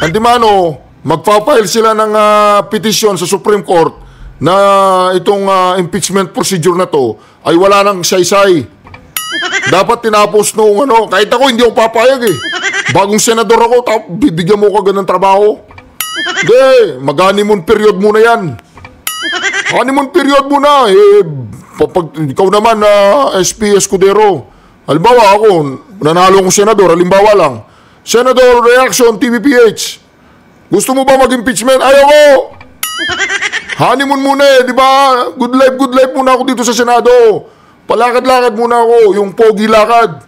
Antimano, magpa-file sila ng petisyon sa Supreme Court na itong impeachment procedure na to ay wala nang saysay. Dapat tinapos nung kahit ako hindi ako papayag eh. Bagong senador ako, bibigyan mo ka ganang trabaho. Hindi, mag-honeymoon period muna yan. Honeymoon period muna eh. Pag ikaw naman SP Escudero, halimbawa ako, nanalo kong senador, halimbawa lang, Senador Reaction TVPH, gusto mo ba mag-impeachment? Ayaw ko! Honeymoon muna eh, di ba? Good life muna ako dito sa Senado. Palakad-lakad muna ako, yung pogi lakad.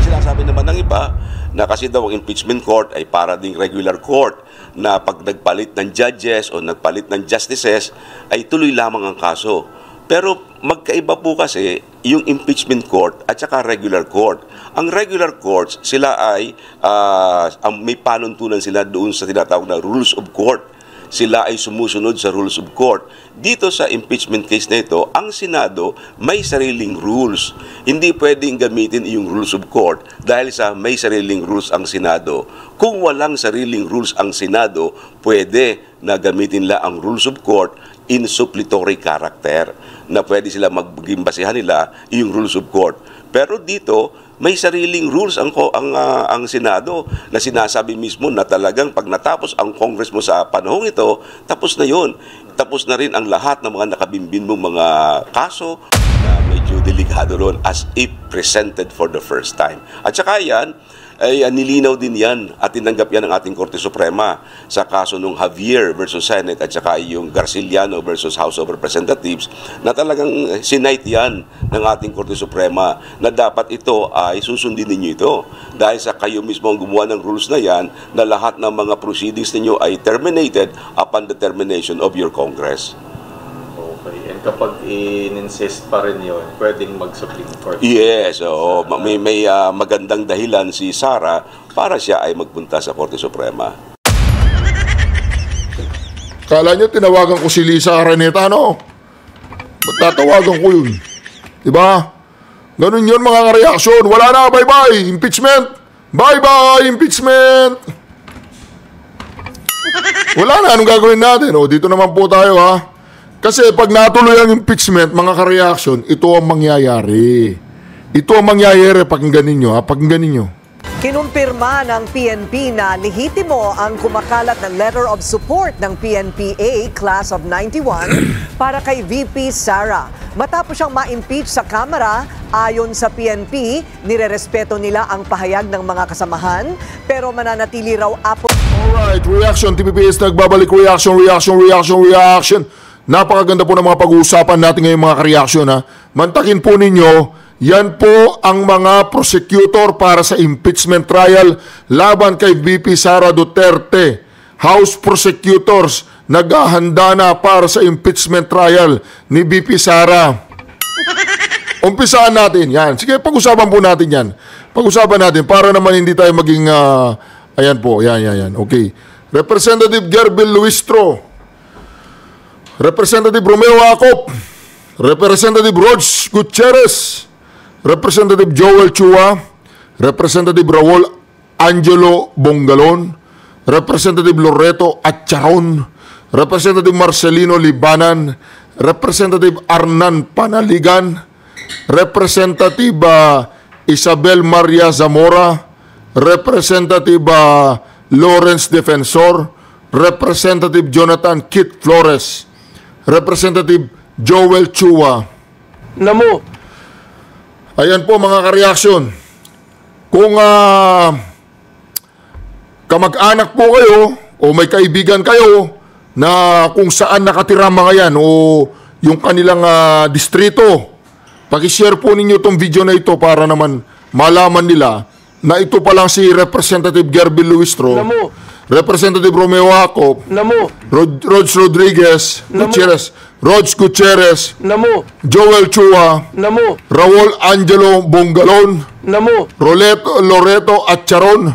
Sinasabi naman ng iba na kasi daw ang impeachment court ay para ding regular court na pag nagpalit ng judges o nagpalit ng justices ay tuloy lamang ang kaso. Pero magkaiba po kasi yung impeachment court at saka regular court. Ang regular courts, sila ay may panuntunan sila doon sa tinatawag na rules of court. Sila ay sumusunod sa rules of court. Dito sa impeachment case na ito, ang Senado may sariling rules. Hindi pwedeng gamitin yung rules of court dahil sa may sariling rules ang Senado. Kung walang sariling rules ang Senado, pwede na gamitin lang ang rules of court in suppletory character na pwede sila magbasehan nila yung rules of court. Pero dito, may sariling rules ang Senado na sinasabi mismo na talagang pag natapos ang Congress mo sa panahong ito, tapos na yun. Tapos na rin ang lahat ng mga nakabimbin mong mga kaso na medyo delikado ron as if presented for the first time. At saka yan, ay nilinaw din yan at tinanggap yan ng ating Korte Suprema sa kaso ng Javier versus Senate at saka yung Garciliano versus House of Representatives na talagang sinight yan ng ating Korte Suprema na dapat ito ay susundin ninyo ito dahil sa kayo mismo ang gumawa ng rules na yan na lahat ng mga proceedings ninyo ay terminated upon the termination of your Congress. Okay, and kapag in-insist pa rin yun, pwedeng mag-Supreme Court? Yes, so may magandang dahilan si Sara para siya ay magpunta sa Korte Suprema. Kala nyo tinawagan ko si Lisa Araneta, Ba't tatawagan ko yun? Diba? Ganun yun mga reaksyon. Wala na, bye-bye, impeachment! Bye-bye, impeachment! Wala na, anong gagawin natin? Dito naman po tayo, ha? Kasi pag natuloy ang impeachment, mga ka-reaction, ito ang mangyayari. Ito ang mangyayari, pakinggan ninyo, ha? Pakinggan ninyo. Kinumpirma ng PNP na lehitimo ang kumakalat ng letter of support ng PNPA Class of 91 para kay VP Sara. Matapos siyang ma-impeach sa Kamara, ayon sa PNP, nirerespeto nila ang pahayag ng mga kasamahan, pero mananatili raw Alright, reaction. TVPS nagbabalik. Reaction. Napakaganda po ng mga pag-uusapan natin ngayon mga ka-reaction, ha. Mantakin po ninyo, yan po ang mga prosecutor para sa impeachment trial laban kay VP Sara Duterte. House prosecutors naghahanda na para sa impeachment trial ni VP Sara. Umpisaan natin yan. Sige, pag-usapan po natin yan. Pag-usapan natin para naman hindi tayo maging ayan po, yan. Okay. Representative Gerbel Luistro, Representative Romeo Acop, Representative Rog Gutierrez, Representative Joel Chua, Representative Raul Angelo Bongalon, Representative Loreto Atcharon, Representative Marcelino Libanan, Representative Arnan Panaligan, Representative Isabel Maria Zamora, Representative Lawrence Defensor, Representative Jonathan Kit Flores, Representative Joel Chua. Namo. Ayan po mga ka-reaction. Kung kamag-anak po kayo o may kaibigan kayo na kung saan nakatira mga yan o yung kanilang distrito, paki-share po ninyo itong video na ito para naman malaman nila na ito pa lang si Representative Gerbel Luistro, Representative Romeo Acop, Rog Rodriguez, Gutierrez, Joel Chua, Raul Angelo Bongalon, Loreto Atcharon,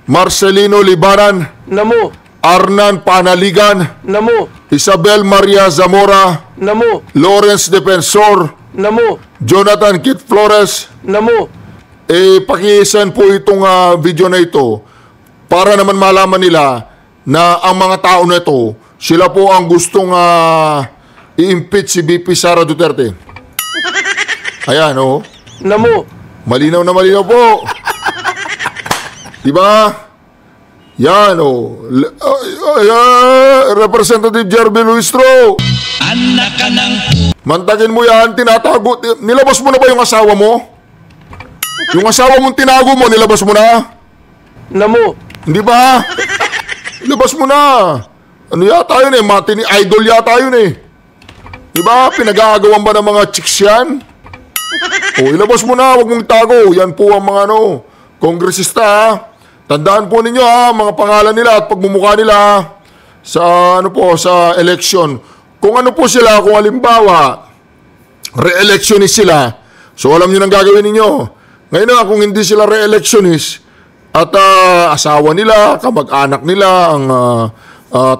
Marcelino Libaran, Arnan Panaligan, Isabel Maria Zamora, Lawrence Defensor, Jonathan Kit Flores. Pakisend po itong video na ito para naman malaman nila na ang mga tao na ito, sila po ang gustong i-impeach si VP Sara Duterte. Ayan, oh. Namo. Malinaw na malinaw po. Diba? Yan, oh. Representative Jerby Luistro. Anak ka ng... Mantakin mo yan, tinatago. Nilabas mo na ba yung asawa mo? Yung asawa mong tinago mo, nilabas mo na? Namo. Hindi ba? Ilabas mo na. Ano yata yun idol yata yun Diba? Pinag-aagawan ba ng mga chicks yan? O, ilabas mo na, huwag mong tago. Yan po ang mga kongresista ha. Tandaan po ninyo mga pangalan nila at pagmumukha nila sa sa election. Kung ano po sila, kung halimbawa, re-electionist sila, so alam nyo nang gagawin ninyo. Ngayon na, kung hindi sila re-electionist, at asawa nila, kamag-anak nila ang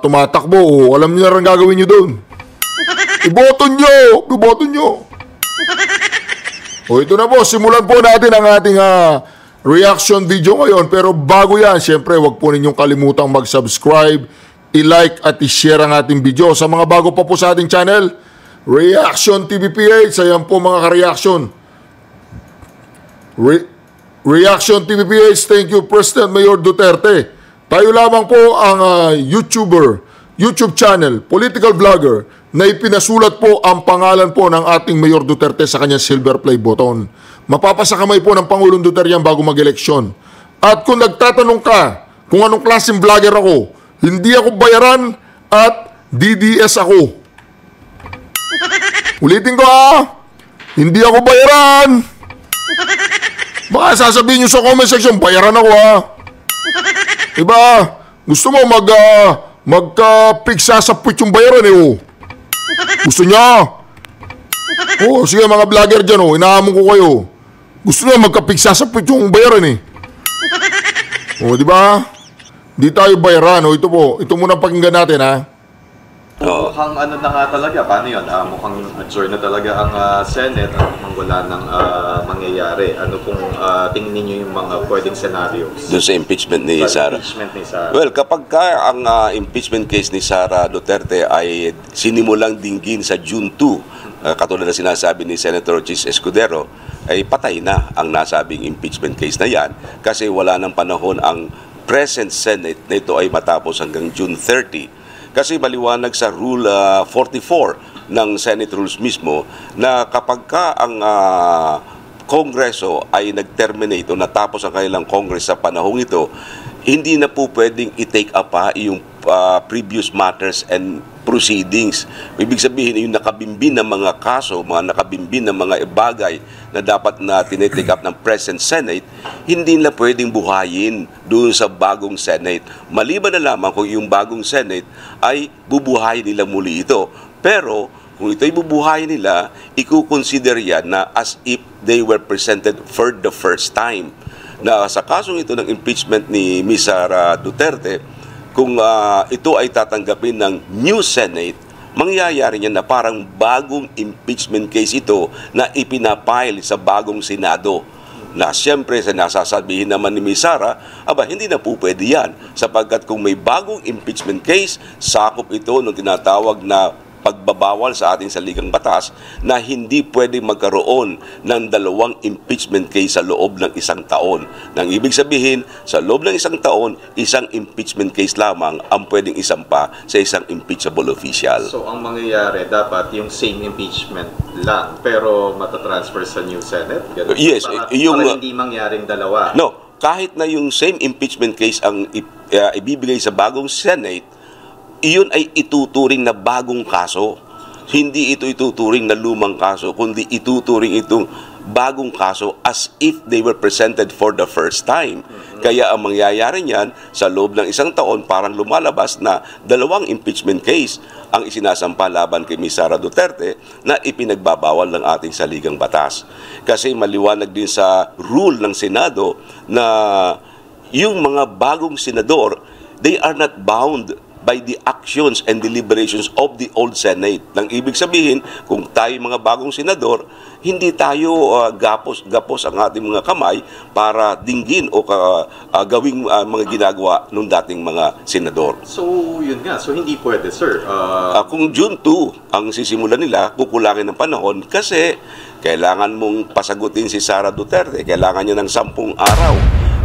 tumatakbo, alam nyo na rin gagawin nyo doon. Iboto nyo. O ito na po, simulan po natin ang ating reaction video ngayon. Pero bago yan, syempre wag po ninyong kalimutang mag-subscribe, i-like at i-share ang ating video. Sa mga bago pa po sa ating channel, Reaction TVPH, ayan po mga ka-reaction. Reaction TVPH, thank you President Mayor Duterte. Tayo lamang po ang YouTube channel, political vlogger, na ipinasulat po ang pangalan po ng ating Mayor Duterte sa kanyang silver play button. Mapapasakamay po ng Pangulong Duterte yan bago mag-eleksyon. At kung nagtatanong ka kung anong klaseng vlogger ako, hindi ako bayaran at DDS ako. Ulitin ko hindi ako bayaran. Baka sasabihin nyo sa comment section, bayaran ako Diba? Gusto mo magka-pigsasapit yung bayaran Gusto niya? Sige mga vlogger dyan inaamon ko kayo. Gusto niya magka-pigsasapit yung bayaran diba? Di tayo bayaran ito po. Ito muna pakinggan natin Mukhang ano na nga talaga, paano yun? Mukhang mature na talaga ang Senate at mukhang wala nang mangyayari. Ano kung tingin niyo yung mga pwedeng scenarios? Doon sa impeachment ni Sara. Well, kapag ang impeachment case ni Sara Duterte ay sinimulang dinggin sa June 2, katulad na sinasabi ni Senator Chis Escudero, ay patay na ang nasabing impeachment case na yan kasi wala ng panahon ang present Senate na ito ay matapos hanggang June 30. Kasi maliwanag sa Rule 44 ng Senate Rules mismo na kapag ang Kongreso ay nag-terminate o natapos ang kanilang Congress sa panahong ito, hindi na po pwedeng i-take up yung previous matters and proceedings. Ibig sabihin, yung nakabimbin ng mga kaso, mga nakabimbin ng mga bagay na dapat na tinitake up ng present Senate, hindi na pwedeng buhayin doon sa bagong Senate. Maliban na lamang kung yung bagong Senate ay bubuhayin nila muli ito. Pero kung ito'y bubuhayin nila, ikukonsider yan na as if they were presented for the first time. Na sa kasong ito ng impeachment ni Ms. Sara Duterte, kung ito ay tatanggapin ng new Senate, mangyayari niya na parang bagong impeachment case ito na ipinapile sa bagong Senado. Na siyempre, nasasabihin naman ni Ms. Sara, hindi na po pwede yan. Sapagkat kung may bagong impeachment case, sakop ito ng tinatawag na pagbabawal sa ating saligang batas na hindi pwedeng magkaroon ng dalawang impeachment case sa loob ng isang taon. Nang ibig sabihin, sa loob ng isang taon, isang impeachment case lamang ang pwedeng isampa sa isang impeachable official. So, ang mangyayari, dapat yung same impeachment lang, pero matatransfer sa new Senate? Ganun? Yes. Para hindi mangyaring dalawa? No. Kahit na yung same impeachment case ang ibibigay sa bagong Senate, iyon ay ituturing na bagong kaso. Hindi ito ituturing na lumang kaso, kundi ituturing itong bagong kaso as if they were presented for the first time. Kaya ang mangyayari niyan, sa loob ng isang taon, parang lumalabas na dalawang impeachment case ang isinasampa laban kay Ms. Sara Duterte na ipinagbabawal ng ating saligang batas. Kasi maliwanag din sa rule ng Senado na yung mga bagong senador, they are not bound by the actions and deliberations of the old Senate. Nang ibig sabihin, kung tayo mga bagong senador, hindi tayo gapos ang ating mga kamay para dinggin o gawing mga ginagawa ng dating mga senador. So, yun nga. So, hindi pwede, sir. Kung June 2 ang sisimulan nila, kukulangin ng panahon kasi kailangan mong pasagutin si Sara Duterte. Kailangan niya ng 10 araw.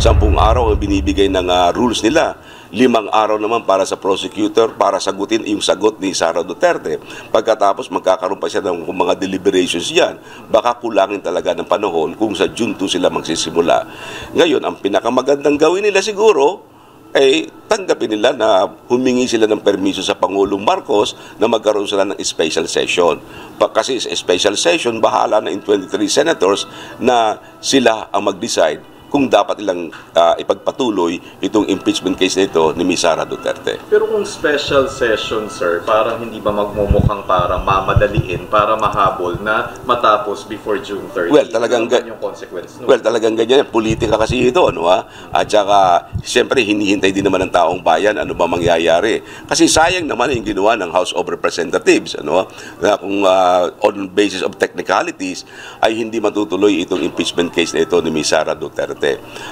10 araw ang binibigay ng rules nila. 5 araw naman para sa prosecutor para sagutin yung sagot ni Sara Duterte. Pagkatapos magkakaroon pa siya ng mga deliberations yan. Baka kulangin talaga ng panahon kung sa June 2 sila magsisimula. Ngayon, ang pinakamagandang gawin nila siguro ay tanggapin nila na humingi sila ng permiso sa Pangulong Marcos na magkaroon sila ng special session. Kasi sa special session, bahala na in 23 senators na sila ang mag-decide kung dapat ilang ipagpatuloy itong impeachment case na ito ni Ms. Sara Duterte. Pero kung special session, sir, parang hindi ba magmumukhang parang mamadaliin para mahabol na matapos before June 30? Well, talagang yung consequence, no? Well, talagang ganyan. Politika kasi ito, ano ha? At saka, siyempre, hinihintay din naman ng taong bayan ano ba mangyayari. Kasi sayang naman yung ginawa ng House of Representatives, ano ha? Na kung on basis of technicalities, ay hindi matutuloy itong impeachment case na ito ni Ms. Sara Duterte.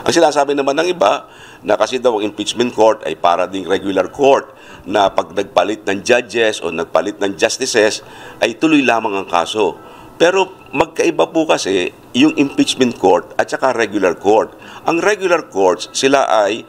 Ang sinasabi naman ng iba, na kasi daw ang impeachment court ay para ding regular court na pag nagpalit ng judges o nagpalit ng justices, ay tuloy lamang ang kaso. Pero magkaiba po kasi yung impeachment court at saka regular court. Ang regular courts, sila ay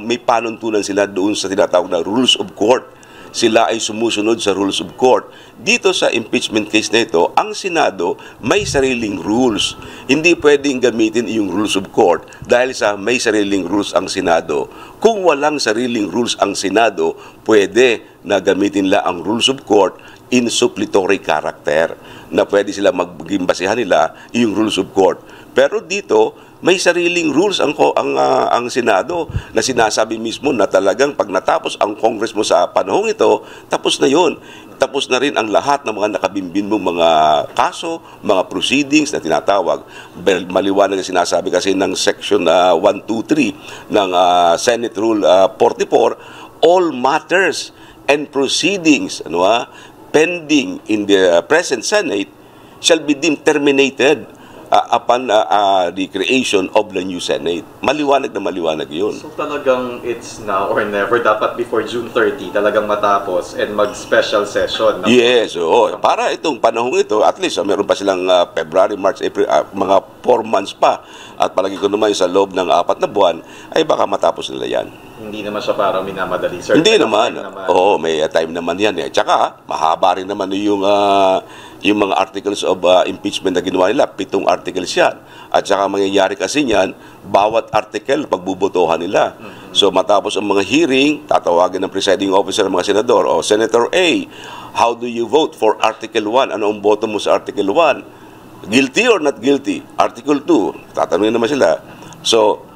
may panuntunan sila doon sa tinatawag na rules of court. Sila ay sumusunod sa rules of court. Dito sa impeachment case na ito, ang Senado may sariling rules. Hindi pwedeng gamitin yung rules of court dahil sa may sariling rules ang Senado. Kung walang sariling rules ang Senado, pwede na gamitin nila ang rules of court in suppletory character na pwede sila maging basihan nila yung rules of court. Pero dito, may sariling rules ang Senado na sinasabi mismo na talagang pag natapos ang Congress mo sa panahong ito, tapos na yon. Tapos na rin ang lahat ng mga nakabimbin mong mga kaso, mga proceedings na tinatawag. Maliwanag na sinasabi kasi ng Section 123 ng Senate Rule 44, all matters and proceedings pending in the present Senate shall be deemed terminated upon the creation of the new Senate. Maliwanag na maliwanag yun. So talagang it's now or never. Dapat before June 30, talagang matapos and mag-special session. Yes, oo. Para itong panahong ito, at least meron pa silang February, March, April, mga 4 months pa. At palagi ko naman sa loob ng 4 na buwan, ay baka matapos nila yan. Hindi naman siya parang minamadali, sir. Hindi naman. Oo, may time naman yan. Tsaka, mahaba rin naman yung mga articles of impeachment na ginawa nila. 7 articles yan. At saka mangyayari kasi yan, bawat article pagbubotohan nila. So matapos ang mga hearing, tatawagin ng presiding officer ng mga senador, o Senator A, how do you vote for Article 1? Ano ang boto mo sa Article 1? Guilty or not guilty? Article 2, tatanungin naman sila. So,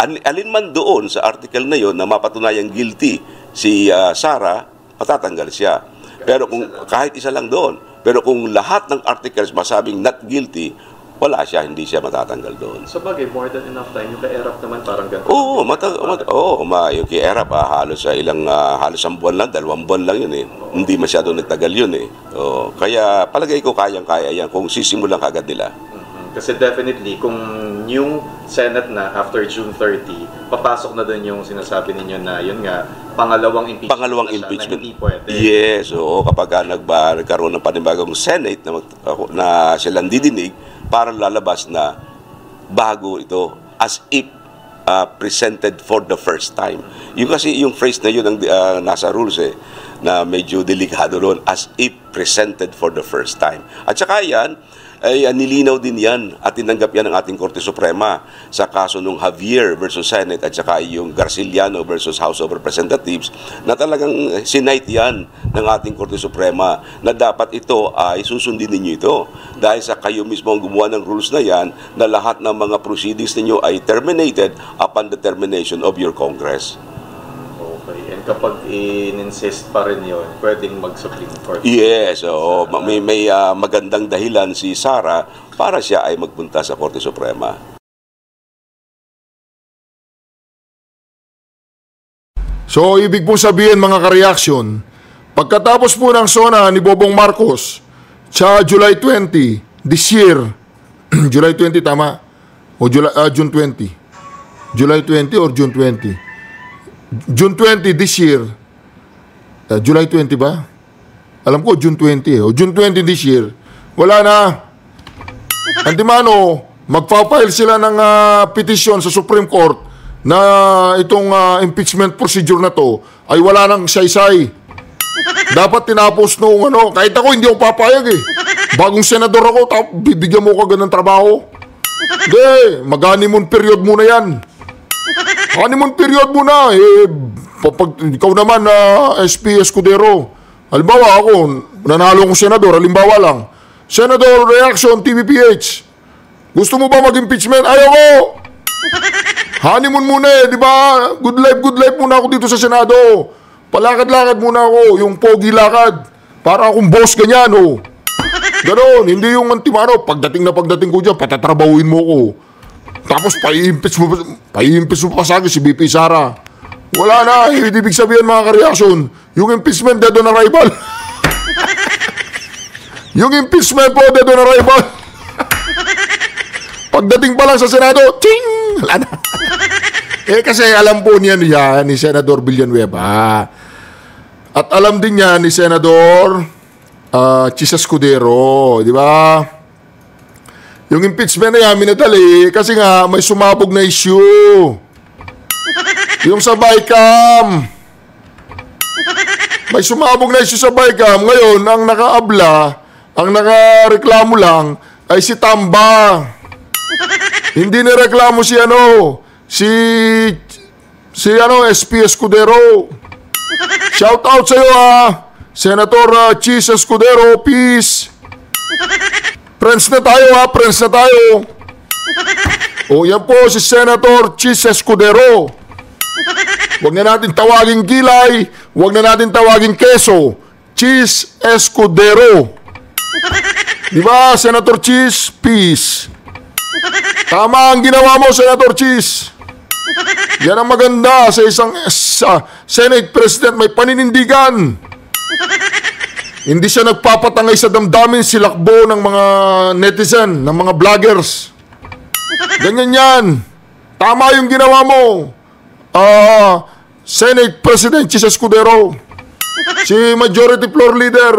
alin man doon sa article na yon na mapatunayang guilty si Sara, matatanggal siya. Pero kung kahit isa lang doon, pero kung lahat ng articles masabing not guilty, wala siya, hindi siya matatanggal doon. So bagay, more than enough time. Yung kay-ERAP naman parang ganito. Oo, yung kay-ERAP, halos 1 buwan lang, 2 buwan lang yun eh. Hindi masyado nagtagal yun eh. Kaya palagay ko kayang-kaya yan kung sisimulan kagad nila. Kasi definitely, kung new Senate na after June 30, papasok na doon yung sinasabi ninyo na, yun nga, pangalawang impeachment na hindi pwede. Yes, oo, kapag nagkaroon ng panibagong Senate na silang didinig, parang lalabas na bago ito, as if presented for the first time. Yung phrase na yun ang nasa rules na medyo delikado ron, as if presented for the first time. At saka yan, ay nilinaw din yan at tinanggap yan ng ating Korte Suprema sa kaso nung Javier versus Senate at saka yung Garciliano versus House of Representatives na talagang sinight yan ng ating Korte Suprema na dapat ito ay susundin ninyo ito dahil sa kayo mismo ang gumawa ng rules na yan na lahat ng mga proceedings ninyo ay terminated upon the termination of your Congress. Okay, and kapag in-insist pa rin yun, pwedeng mag-Supreme Court. Yes, may magandang dahilan si Sara para siya ay magpunta sa Korte Suprema. So, ibig pong sabihin mga ka-reaction, pagkatapos po ng SONA ni Bobong Marcos sa July 20 this year, July 20 tama? O June 20? July 20 or June 20? June 20 this year. July 20 ba? Alam ko June 20 O June 20 this year. Wala na. Antimano, magpa-file sila ng petisyon sa Supreme Court na itong impeachment procedure na to ay wala nang saysay. Dapat tinapos nung kahit ako hindi ako papayag eh. Bagong senador ako, bibigyan mo ka ganang trabaho. Hindi, mag-honeymoon period muna yan. Honeymoon period muna eh. Pag ikaw naman SP Escudero, halimbawa ako, nanalo kong senador, halimbawa lang, Senador Reaction TVPH, gusto mo ba mag-impeachment? Ayaw ko! Honeymoon muna eh, di ba? Good life muna ako dito sa Senado. Palakad-lakad muna ako, yung pogi lakad. Para akong boss ganyan, oh. Ganon, hindi yung antimano, pagdating ko dyan, patatrabawin mo ko. Tapos pa-i-impeach mo pa sa akin si BP Sara. Wala na, ibig sabihin mga ka-reaction, yung impeachment dead on arrival. Yung impeachment po dead on arrival. Pagdating pa lang sa Senado, ching! Wala na. Kasi alam po niya ni Senador Villanueva. At alam din niya ni Senador Chis Escudero, di ba? Yung impeachment na yan, minadali, kasi nga may sumabog na issue. Yung sa BICAM. May sumabog na issue sa BICAM. Ngayon, ang nakaabla, ang nakareklamo lang, ay si Tamba. Hindi nireklamo si SP Escudero. Shout out sa iyo Senator Chis Escudero, peace. Friends na tayo. O yan po si Senator Chis Escudero. Huwag na natin tawagin Kilay, huwag na natin tawagin Keso. Chis Escudero. Diba, Senator Chis? Peace. Tama ang ginawa mo, Senator Chis. Yan ang maganda sa isang Senate President, may paninindigan. Hindi siya nagpapatangay sa damdamin, silakbo ng mga netizen, ng mga vloggers. Ganyan yan. Tama yung ginawa mo. Senate President Chis Escudero. Si Majority Floor Leader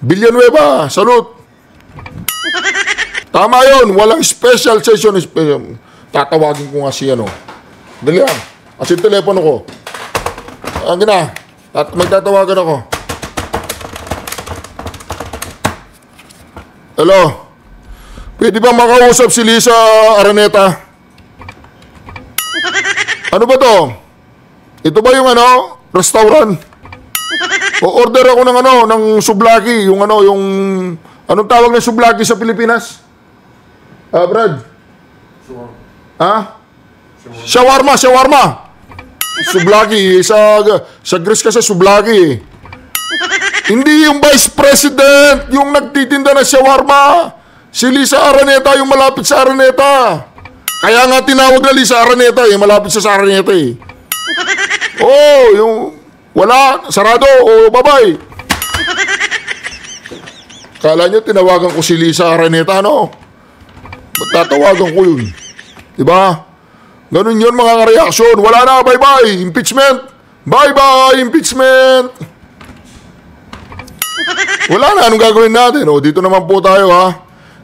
Villanueva, salute. Tama yun, walang special session. Tatawagin ko nga si Dali lang, kasi telepono ko. May tatawagan ako. Hello? Pwede ba makausap si Lisa Araneta? Ano ba to? Ito ba yung restaurant? O-order ako ng souvlaki, anong tawag ng souvlaki sa Pilipinas? Brad? Shawarma. Souvlaki, sa Greece kasi souvlaki. Hindi yung Vice President, yung nagtitinda ng shawarma. Si Lisa Araneta, yung malapit sa Araneta. Kaya nga tinawag na Lisa Araneta, yung malapit sa Araneta eh. Yung wala, sarado, bye-bye. Kala nyo tinawagan ko si Lisa Araneta, ba't tatawagan ko yun? Diba? Ganun yun mga ka-reaction. Wala na, bye-bye, impeachment. Bye-bye, impeachment. Wala na, anong gagawin natin? Dito naman po tayo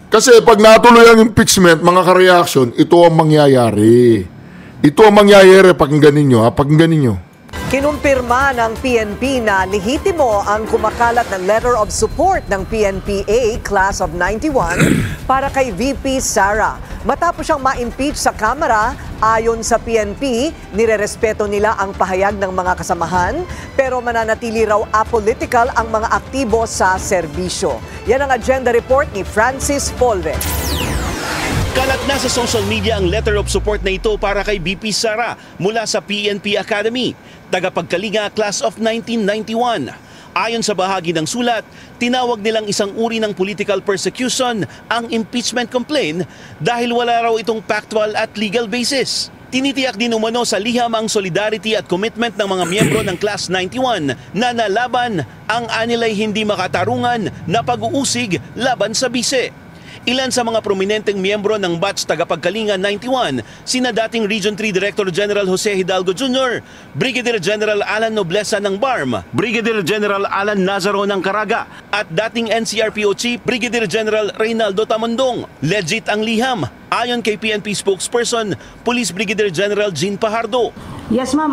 Kasi pag natuloy ang impeachment, mga ka-reaction, ito ang mangyayari. Ito ang mangyayari, pakinggan ninyo. Kinumpirma ng PNP na lehitimo ang kumakalat na letter of support ng PNPA Class of 91 para kay VP Sara. Matapos siyang ma-impeach sa Kamara, ayon sa PNP, nirerespeto nila ang pahayag ng mga kasamahan, pero mananatili raw apolitical ang mga aktibo sa serbisyo. Yan ang agenda report ni Francis Polve. Kalat na sa social media ang letter of support na ito para kay VP Sara mula sa PNP Academy, tagapagkalinga Class of 1991. Ayon sa bahagi ng sulat, tinawag nilang isang uri ng political persecution ang impeachment complaint dahil wala raw itong factual at legal basis. Tinitiyak din umano sa liham ang solidarity at commitment ng mga miyembro ng Class 91 na nalaban ang anilay hindi makatarungan na pag-uusig laban sa bise. Ilan sa mga prominenteng miyembro ng batch tagapagkalinga 91, sina dating Region 3 Director General Jose Hidalgo Jr., Brigadier General Alan Noblesa ng BARM, Brigadier General Alan Nazaro ng Caraga, at dating NCRPO Chief Brigadier General Reynaldo Tamandong. Legit ang liham, ayon kay PNP spokesperson, Police Brigadier General Jean Pajardo. Yes ma'am,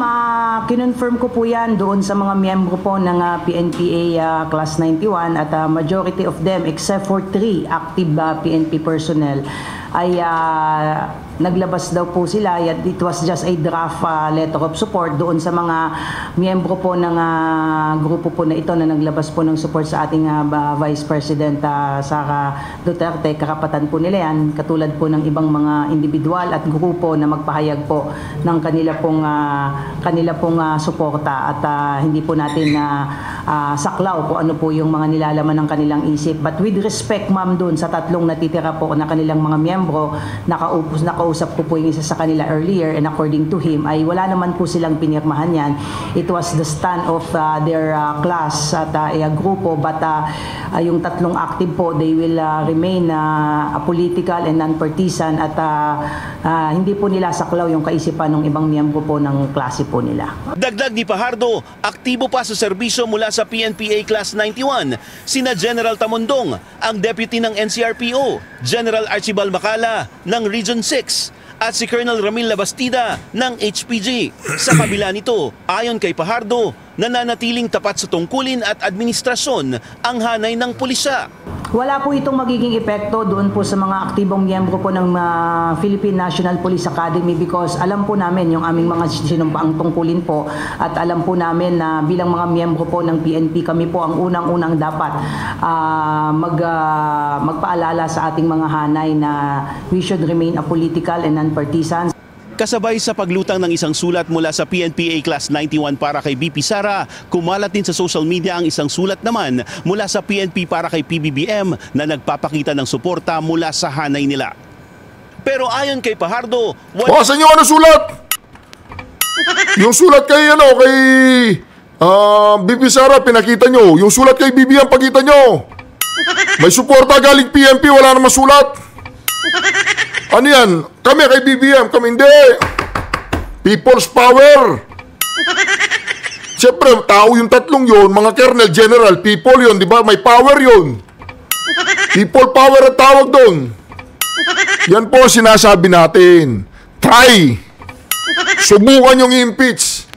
kinonfirm ko po yan doon sa mga miyembro po ng PNPA Class 91 at majority of them except for 3 active PNP personnel ay naglabas daw po sila. It was just a draft letter of support doon sa mga miyembro po ng grupo po na ito na naglabas po ng support sa ating Vice President Sara Duterte. Karapatan po nila yan, katulad po ng ibang mga individual at grupo na magpahayag po ng kanila pong suporta at hindi po natin saklaw kung ano po yung mga nilalaman ng kanilang isip. But with respect ma'am doon sa tatlong natitira po na kanilang mga miyembro, nakausap ko po yung isa sa kanila earlier and according to him ay wala naman po silang pinirmahan yan. It was the stand of their class at grupo, but yung tatlong active po, they will remain political and non-partisan at hindi po nila saklaw yung kaisipan ng ibang miyembro po ng klase po nila. Dagdag ni Pajardo, aktibo pa sa serbisyo mula sa PNPA Class 91 sina General Tamondong, ang deputy ng NCRPO, General Archibald Macala ng Region 6 at si Colonel Ramil Labastida ng HPG. Sa kabila nito, ayon kay Pajardo, nananatiling tapat sa tungkulin at administrasyon ang hanay ng pulisya. Wala po itong magiging epekto doon po sa mga aktibong miyembro po ng Philippine National Police Academy because alam po namin yung aming mga sinumpaang tungkulin po at alam po namin na bilang mga miyembro po ng PNP kami po ang unang-unang dapat magpaalala sa ating mga hanay na we should remain apolitical and non-partisan. Kasabay sa paglutang ng isang sulat mula sa PNPA Class 91 para kay BP Sara, kumalat din sa social media ang isang sulat naman mula sa PNP para kay PBBM na nagpapakita ng suporta mula sa hanay nila. Pero ayon kay Pajardo, saan yung sulat? Yung sulat kay BP Sara pinakita nyo. Yung sulat kay BBM pakita nyo. May suporta galing PNP, wala namang sulat. Ano yan? Kami kay BBM, kami hindi. People's power. Siyempre, tao yung tatlong yon, mga Colonel, General, people yon, di ba? May power yon. People power at tawag doon. Yan po sinasabi natin. Try. Subukan yung i-impeach.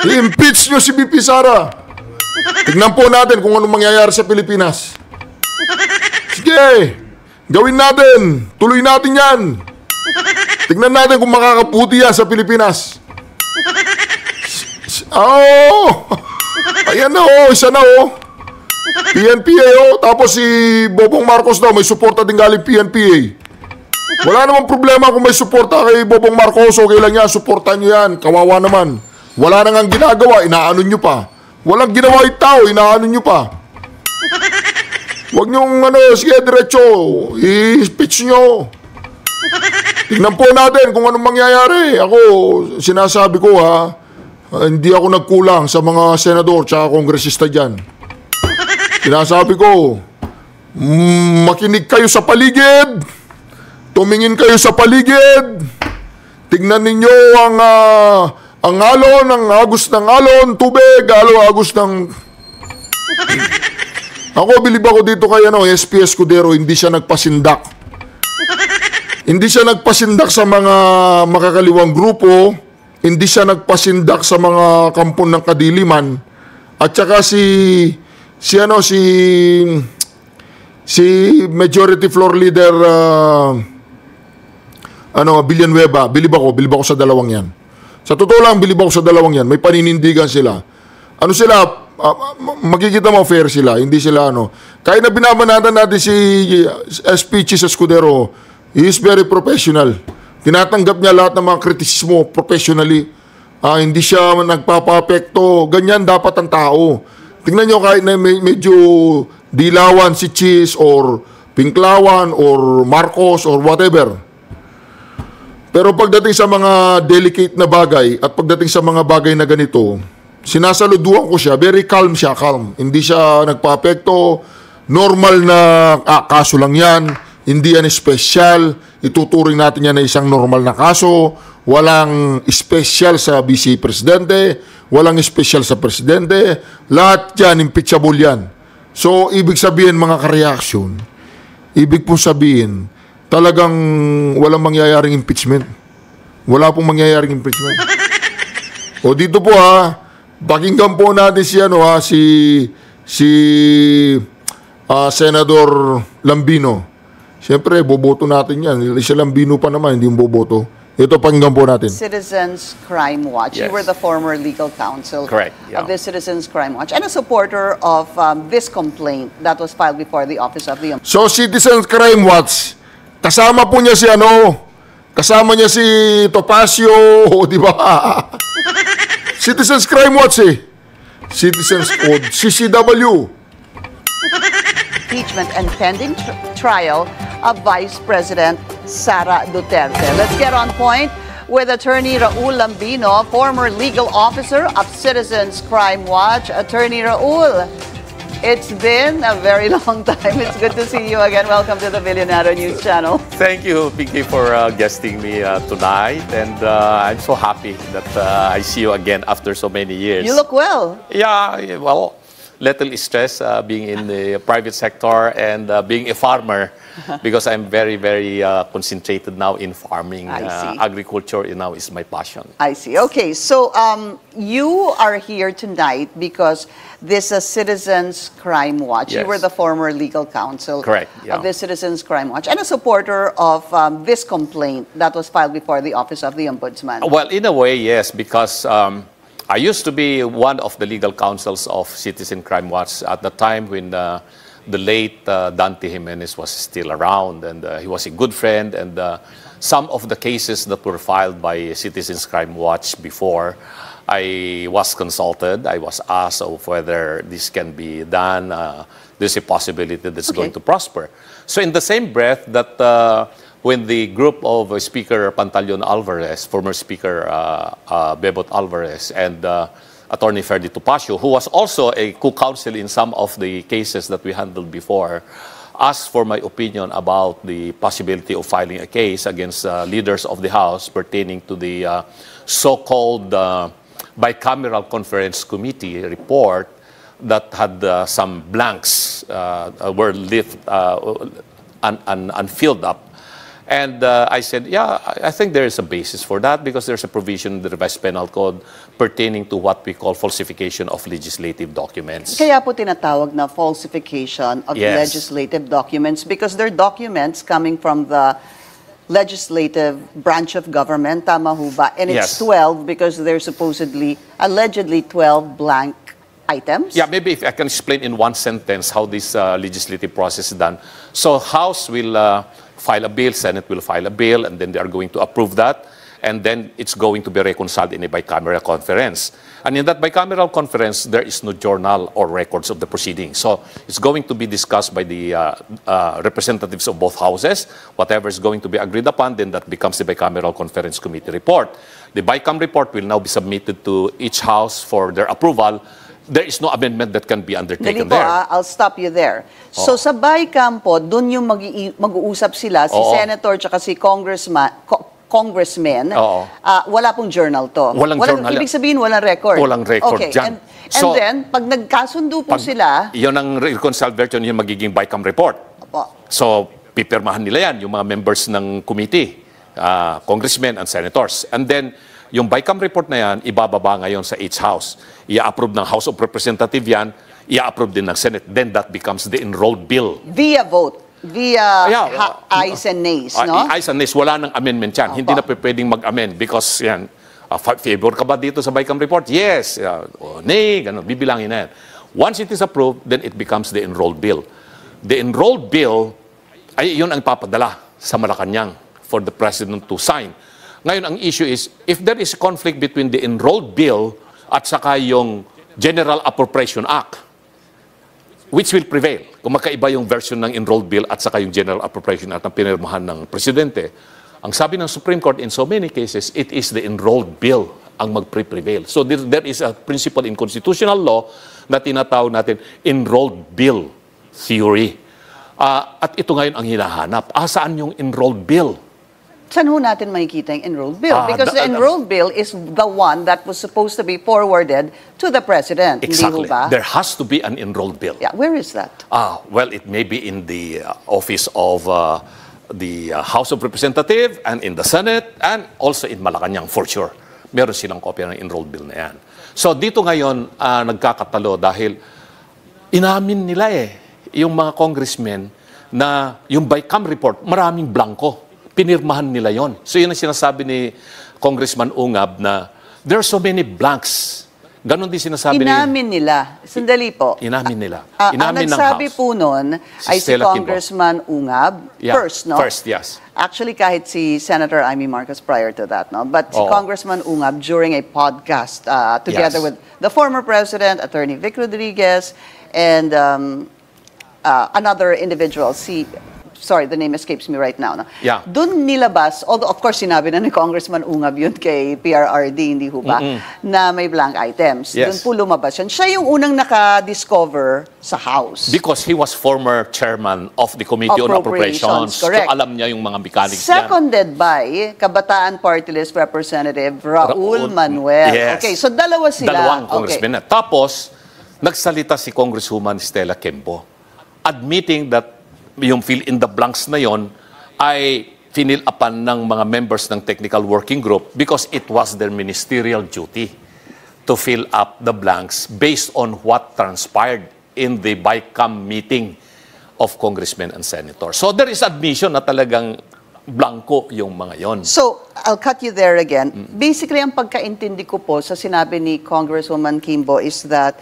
I-impeach nyo si BP Sara. Tignan po natin kung anong mangyayari sa Pilipinas. Sige. Gawin natin. Tuloy natin yan. Tignan natin kung makakaputi yan sa Pilipinas. Ayan na isa na PNPA Tapos si Bobong Marcos daw may suporta din galing PNPA. Wala namang problema kung may suporta kay Bobong Marcos. Okay lang yan, suportan nyo yan. Kawawa naman. Wala nang ang ginagawa, inaano nyo pa. Walang ginawa yung tao, inaano nyo pa. Huwag niyong sige, diretso. I-speech nyo. Tignan po natin kung anong mangyayari. Ako, sinasabi ko hindi ako nagkulang sa mga senador tsaka kongresista dyan. Sinasabi ko, makinig kayo sa paligid. Tumingin kayo sa paligid. Tignan ninyo ang alon, ang agos ng alon, tubig, agos ng... Ako, bilib ako dito kay SP Escudero, hindi siya nagpasindak. Hindi siya nagpasindak sa mga makakaliwang grupo, hindi siya nagpasindak sa mga kampon ng kadiliman, at saka si Majority Floor Leader Villanueva, bilib ako sa dalawang yan. Sa totoo lang, bilib ako sa dalawang yan. May paninindigan sila. Ano sila? Makikita mo fair sila, hindi sila Kahit na binabanatan natin si SP Chis Escudero, he is very professional. Tinatanggap niya lahat ng mga kritisismo professionally. Hindi siya nagpapapekto. Ganyan dapat ang tao. Tingnan nyo kahit na medyo dilawan si Chis or Pinklawan or Marcos or whatever. Pero pagdating sa mga delicate na bagay at pagdating sa mga bagay na ganito, sinasaluduan ko siya, very calm siya, calm. Hindi siya nagpa-apekto, normal na kaso lang yan, hindi yan special, ituturing natin yan na isang normal na kaso, walang special sa Vice Presidente, walang special sa Presidente, lahat yan, impeachable yan. So, ibig sabihin mga ka-reaction, ibig pong sabihin, talagang walang mangyayaring impeachment. Wala pong mangyayaring impeachment. O dito po pakinggan po natin si Senador Lambino. Siyempre, boboto natin yan. Si Lambino pa naman, hindi yung boboto. Ito, pakinggan po natin. Citizens Crime Watch. Yes. You were the former legal counsel Correct, yeah. of the Citizens Crime Watch and a supporter of this complaint that was filed before the Office of the So, Citizens Crime Watch, kasama po niya kasama niya si Topacio, di ba? Citizens Crime Watch Citizens Code, CCW. Impeachment and pending trial of Vice President Sara Duterte. Let's get on point with Attorney Raul Lambino, former legal officer of Citizens Crime Watch. Attorney Raul, it's been a very long time. It's good to see you again. Welcome to the Billionaire News Channel. Thank you, Pinky, for guesting me tonight. And I'm so happy that I see you again after so many years. You look well. Yeah, well, little stress being in the private sector and being a farmer because I'm very, very concentrated now in farming. I see. Agriculture now is my passion. I see. Okay, so you are here tonight because this is Citizens Crime Watch. Yes. You were the former legal counsel Correct, yeah. of the Citizens Crime Watch and a supporter of this complaint that was filed before the Office of the Ombudsman. Well, in a way, yes, because I used to be one of the legal counsels of Citizen Crime Watch at the time when the late Dante Jimenez was still around, and he was a good friend. And some of the cases that were filed by Citizens Crime Watch before, I was consulted. I was asked of whether this can be done. There's a possibility that's going to prosper. So in the same breath that when the group of Speaker Pantaleon Alvarez, former Speaker Bebot Alvarez, and Attorney Ferdy Topacio, who was also a co-counsel in some of the cases that we handled before, asked for my opinion about the possibility of filing a case against leaders of the House pertaining to the so-called bicameral conference committee report that had some blanks were left unfilled up. And I said, yeah, I think there is a basis for that because there's a provision in the revised penal code pertaining to what we call falsification of legislative documents. Kaya po tinatawag na falsification of Yes. legislative documents because they're documents coming from the legislative branch of government, tama ho ba? And it's Yes. 12 because they're supposedly, allegedly 12 blank items. Yeah, maybe if I can explain in one sentence how this legislative process is done. So House will file a bill, Senate will file a bill, and then they are going to approve that. And then it's going to be reconciled in a bicameral conference. And in that bicameral conference, there is no journal or records of the proceedings. So it's going to be discussed by the representatives of both houses. Whatever is going to be agreed upon, then that becomes the bicameral conference committee report. The BICAM report will now be submitted to each house for their approval. There is no amendment that can be undertaken Dali po, there. I'll stop you there. So sa BICAM po, doon yung mag-uusap sila, si Oo. Senator tsaka si Congressman. Oo. Wala pong journal to. Walang journal. Ibig sabihin, walang record. Walang record Okay. dyan. And So, then, pag nagkasundo po sila, Yun ang reconciled version, yung magiging BICAM report. Opo. So, pipirmahan nila yan, yung mga members ng committee, congressmen and senators. And then, yung BICAM report na yan, ibababa ngayon sa each house. I-approve ng House of Representatives yan, i-approve din ng Senate. Then that becomes the enrolled bill. via vote, via Yeah, ayes and nays, no? Ayes and nays, wala ng amendment yan. Hindi na pwedeng mag-amend because yan, favor ka ba dito sa BICAM report? Yes. Nay, ganun, bibilangin na yan. Once it is approved, then it becomes the enrolled bill. The enrolled bill, ay yun ang papadala sa Malacanang for the President to sign. Ngayon, ang issue is, if there is conflict between the enrolled bill at saka yung General Appropriation Act, which will prevail? Kung magkaiba yung version ng enrolled bill at saka yung General Appropriation Act na pinirmahan ng Presidente, Ang sabi ng Supreme Court, in so many cases, it is the enrolled bill ang magpre-prevail. So there is a principle in constitutional law na tinatawag natin enrolled bill theory. At ito ngayon ang hinahanap. Saan yung enrolled bill? Saan ho natin makikita yung enrolled bill? Because the enrolled bill is the one that was supposed to be forwarded to the President. Exactly. Hindi ho ba? There has to be an enrolled bill. Yeah, where is that? Well, it may be in the office of the House of Representatives and in the Senate and also in Malacanang for sure. Meron silang kopya ng enrolled bill na yan. So dito ngayon, nagkakatalo dahil inamin nila yung mga congressmen na yung BICAM report, maraming blanco. Pinirmahan nila yon. So yun ang sinasabi ni Congressman Ungab na there are so many blanks. Ganon din sinasabi Inamin nila. Sandali po. Inamin nila. Ang Inamin ng nagsabi House. po nun ay si Stella Kimbo. Congressman Ungab. Yeah, First, no? First, yes. Actually, kahit si Senator Amy Marcos prior to that, no? But si Oo. Congressman Ungab during a podcast together Yes. with the former President, Attorney Vic Rodriguez, and another individual, sorry, the name escapes me right now. No? Yeah. Doon nilabas, although of course sinabi na ni Congressman Ungab yun kay PRRD, hindi ho ba, na may blank items. Yes. Doon po lumabas yun. Siya yung unang naka-discover sa House. Because he was former chairman of the Committee on Appropriations, Appropriations. correct. So alam niya yung mga mechanics niya. Seconded by Kabataan Party List Representative Raul Manuel. Yes. Okay, so dalawa sila. Dalawang congressmen na. Tapos, nagsalita si Congresswoman Stella Kimbo admitting that yung fill in the blanks na yon ay finil-upan ng mga members ng technical working group because it was their ministerial duty to fill up the blanks based on what transpired in the BICAM meeting of congressmen and senators. So there is admission na talagang blanco yung mga yon. So, I'll cut you there again. Basically, ang pagkaintindi ko po sa sinabi ni Congresswoman Kimbo is that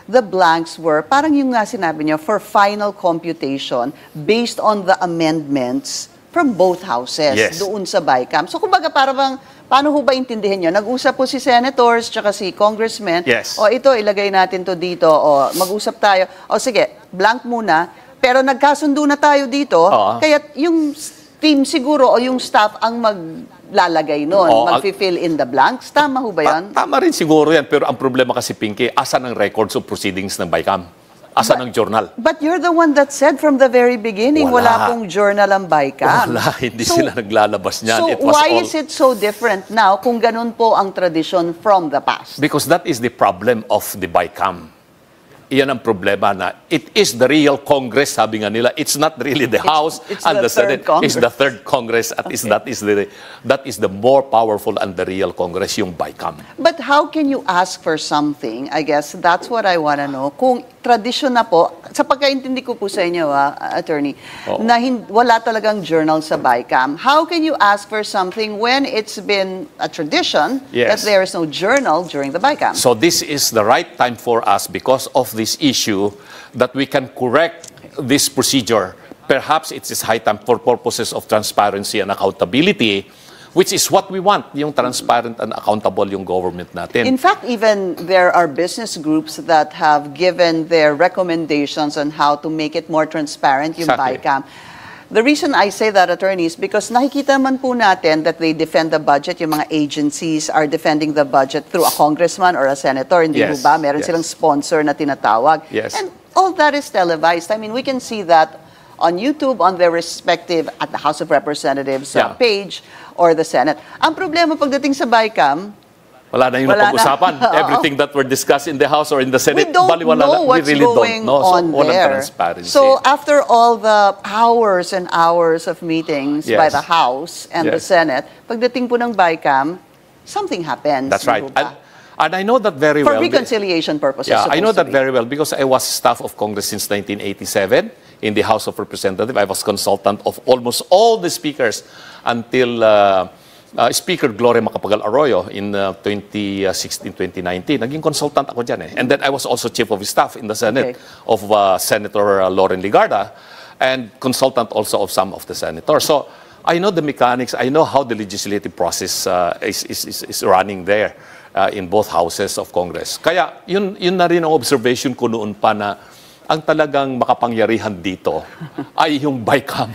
the blanks were, parang yung nga sinabi niya, for final computation based on the amendments from both houses Yes. doon sa BICAM. So, kumbaga, parang, paano ho ba intindihin nyo? Nag-usap po si senators tsaka si congressmen. Yes. O ito, ilagay natin to dito. O mag-usap tayo. O sige, blank muna. Pero nagkasundo na tayo dito. Oo. Kaya yung team siguro o yung staff ang maglalagay nun. Oo. Mag-fill in the blanks. Tama ho ba yan? Tama rin siguro yan, pero ang problema kasi, Pinky, asan ang records of proceedings ng BICAM? Asan ang journal? But you're the one that said from the very beginning, wala pong journal ang BICAM. Wala, hindi sila naglalabas niyan. So It was why all- is it so different now kung ganun po ang tradition from the past? Because that is the problem of the BICAM. Iyan ang problema na it is the real Congress, sabi nga nila. It's not really the House it's and the the Senate. third Congress. It's the third Congress at that is the more powerful and the real Congress, yung BICAM. But how can you ask for something? I guess that's what I want to know. Kung tradition na po, sa pagkaintindi ko po sa inyo, attorney, Oo. na wala talagang journal sa BICAM, how can you ask for something when it's been a tradition that Yes. there is no journal during the BICAM? So this is the right time for us because of this issue that we can correct this procedure. Perhaps it is high time for purposes of transparency and accountability, which is what we want, yung transparent and accountable yung government natin. In fact, even there are business groups that have given their recommendations on how to make it more transparent, yung Exactly. BICAM. The reason I say that, attorney, is because nakikita man po natin that they defend the budget, yung mga agencies are defending the budget through a congressman or a senator, hindi Yes, ba? Meron yes. silang sponsor na tinatawag. Yes. And all that is televised. I mean, we can see that on YouTube, on their respective, at the House of Representatives Yeah. page or the Senate. Ang problema pagdating sa BICAM, Wala na yung Wala na. napag-usapan. Oo. Everything that were discussed in the House or in the Senate, we don't baliwala know na. what's We really going don't know. So, on walang there. transparency. So after all the hours and hours of meetings by Yes. the House and the Yes. Senate, pagdating po ng BICAM, something happens. That's right. di ba? And I know that very For well. reconciliation purposes. Yeah, I know supposed to that be. very well because I was staff of Congress since 1987 in the House of Representatives. I was consultant of almost all the speakers until Speaker Gloria Macapagal Arroyo in 2016-2019. Naging consultant ako dyan eh. And then I was also chief of staff in the Senate of Senator Loren Ligarda and consultant also of some of the senators. So I know the mechanics. I know how the legislative process is running there. In both houses of Congress. Kaya yun na rin ang observation ko noon pa na ang talagang makapangyarihan dito ay yung BICAM.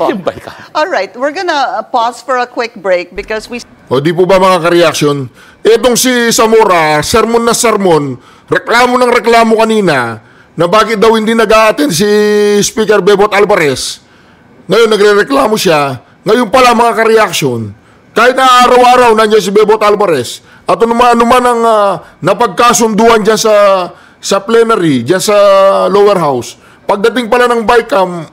Yung BICAM. All right, we're gonna pause for a quick break because we... O di po ba mga ka-reaction? Itong si Zamora, sermon na sermon, reklamo ng reklamo kanina, na bakit daw hindi nag-a-attend si Speaker Bebot Alvarez. Ngayon nagre-reklamo siya. Ngayon pala mga ka-reaction, kahit na araw-araw nandiyan si Bebot Alvarez, at anuman ang napagkasunduan dyan sa plenary, dyan sa lower house, pagdating pala ng BICAM,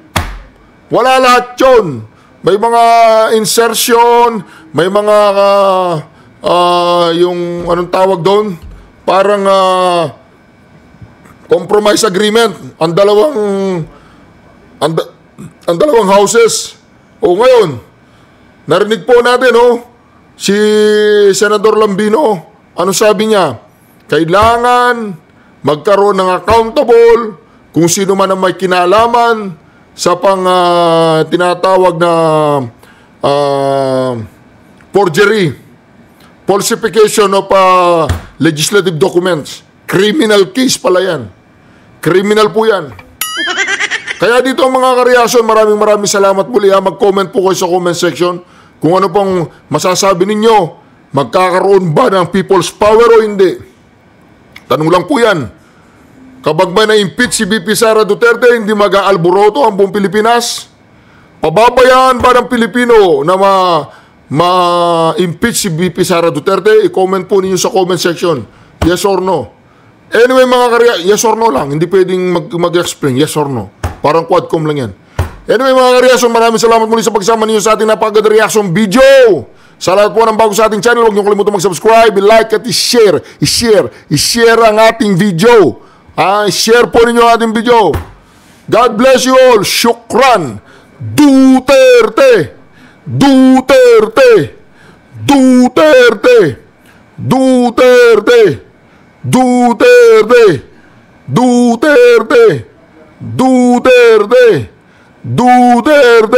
wala lahat yun. May mga insertion, may mga yung anong tawag doon, parang compromise agreement ang dalawang houses. O ngayon, narinig po natin si Senador Lambino, ano sabi niya? Kailangan magkaroon ng accountable kung sino man ang may kinalaman sa tinatawag na forgery, falsification of legislative documents. Criminal case pala yan. Criminal po yan. Kaya dito mga ka-reaction, maraming salamat muli. Mag-comment po kayo sa comment section kung ano pong masasabi ninyo. Magkakaroon ba ng people's power o hindi? Tanong lang po yan. Kapag may na-impeach si VP Sara Duterte, hindi mag-aalboroto ang buong Pilipinas? Pababayaan ba ng Pilipino na ma-impeach si VP Sara Duterte? I-comment po ninyo sa comment section. Yes or no? Anyway mga ka-reaction, yes or no lang. Hindi pwedeng mag-explain. Yes or no? Parang quadcom lang yan. Anyway mga ka-reaction, maraming salamat muli sa pagsama ninyo sa ating napaganda reaction video. Sa lahat po ng bago sa ating channel, huwag niyo kalimutan mag-subscribe, i-like at i-share. I-share ang ating video. I-share po ninyo ang ating video. God bless you all. Shukran. Duterte. Duterte. Duterte. Duterte. Duterte. Duterte. Duterte. Duterte.